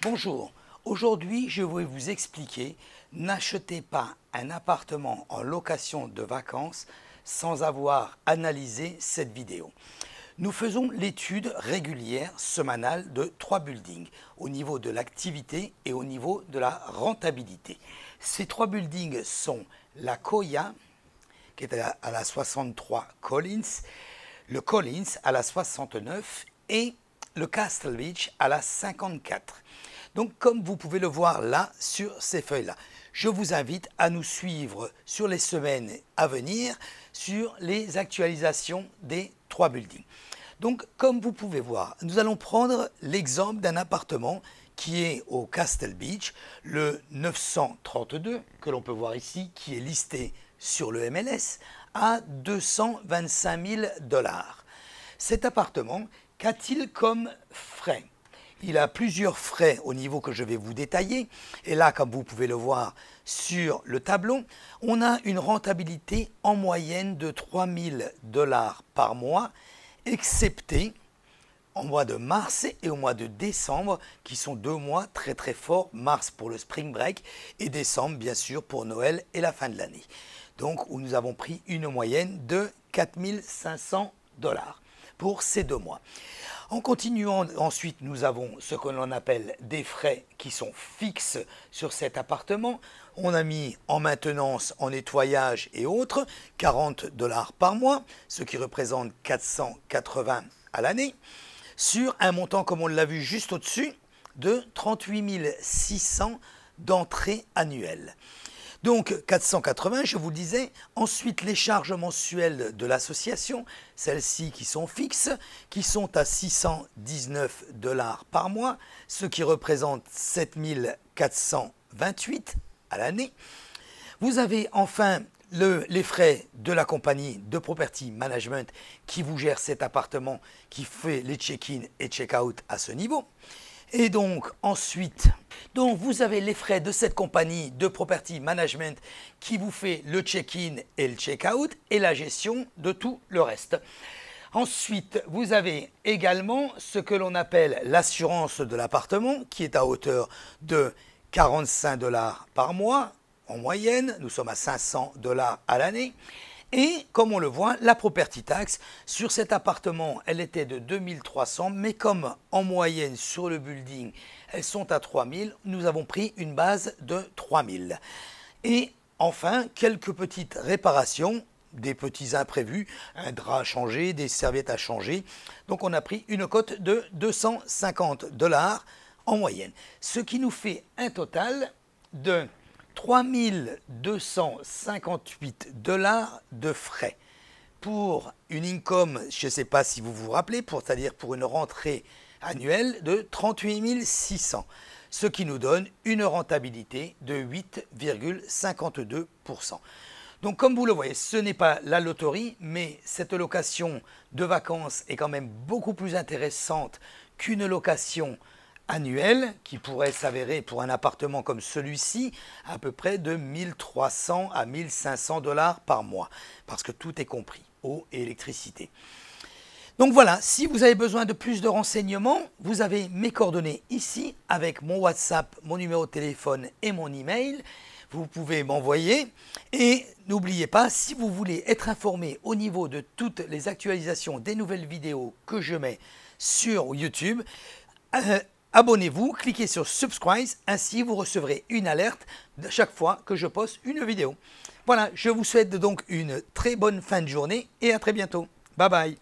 Bonjour, aujourd'hui je vais vous expliquer, n'achetez pas un appartement en location de vacances sans avoir analysé cette vidéo. Nous faisons l'étude régulière semanale de 3 buildings au niveau de l'activité et au niveau de la rentabilité. Ces 3 buildings sont la Koya, qui est à la 63 Collins, le Collins à la 69 et le Castle Beach à la 54. Donc comme vous pouvez le voir là sur ces feuilles-là, je vous invite à nous suivre sur les semaines à venir sur les actualisations des 3 buildings. Donc comme vous pouvez voir, nous allons prendre l'exemple d'un appartement qui est au Castle Beach, le 932 que l'on peut voir ici, qui est listé sur le MLS à 225 000 $. Cet appartement, qu'a-t-il comme frais? Il a plusieurs frais au niveau que je vais vous détailler. Et là, comme vous pouvez le voir sur le tableau, on a une rentabilité en moyenne de 3 000 $ par mois, excepté en mois de mars et au mois de décembre, qui sont 2 mois très très forts. Mars pour le spring break et décembre, bien sûr, pour Noël et la fin de l'année. Donc, où nous avons pris une moyenne de 4 500 $ pour ces 2 mois. En continuant, ensuite, nous avons ce que l'on appelle des frais qui sont fixes sur cet appartement. On a mis en maintenance, en nettoyage et autres, 40 $ par mois, ce qui représente 480 € à l'année, sur un montant, comme on l'a vu juste au-dessus, de 38 600 € d'entrée annuelle. Donc 480, je vous le disais. Ensuite, les charges mensuelles de l'association, celles-ci qui sont fixes, qui sont à 619 $ par mois, ce qui représente 7 428 € à l'année. Vous avez enfin les frais de la compagnie de property management qui vous gère cet appartement, qui fait les check-in et check-out à ce niveau. Et donc ensuite, vous avez les frais de cette compagnie de property management qui vous fait le check-in et le check-out et la gestion de tout le reste. Ensuite, vous avez également ce que l'on appelle l'assurance de l'appartement qui est à hauteur de 45 $ par mois en moyenne. Nous sommes à 500 $ à l'année. Et comme on le voit, la property tax sur cet appartement, elle était de 2300, mais comme en moyenne sur le building, elles sont à 3000, nous avons pris une base de 3000. Et enfin, quelques petites réparations, des petits imprévus, un drap à changer, des serviettes à changer. Donc on a pris une cote de 250 $ en moyenne, ce qui nous fait un total de 3 258 $ de frais pour une income, je ne sais pas si vous vous rappelez, c'est-à-dire pour une rentrée annuelle de 38 600, ce qui nous donne une rentabilité de 8,52%. Donc comme vous le voyez, ce n'est pas la loterie, mais cette location de vacances est quand même beaucoup plus intéressante qu'une location annuel qui pourrait s'avérer pour un appartement comme celui-ci à peu près de 1300 à 1500 $ par mois parce que tout est compris, eau et électricité. Donc voilà, si vous avez besoin de plus de renseignements, vous avez mes coordonnées ici avec mon WhatsApp, mon numéro de téléphone et mon email. Vous pouvez m'envoyer et n'oubliez pas, si vous voulez être informé au niveau de toutes les actualisations des nouvelles vidéos que je mets sur YouTube, abonnez-vous, cliquez sur Subscribe, ainsi vous recevrez une alerte de chaque fois que je poste une vidéo. Voilà, je vous souhaite donc une très bonne fin de journée et à très bientôt. Bye bye.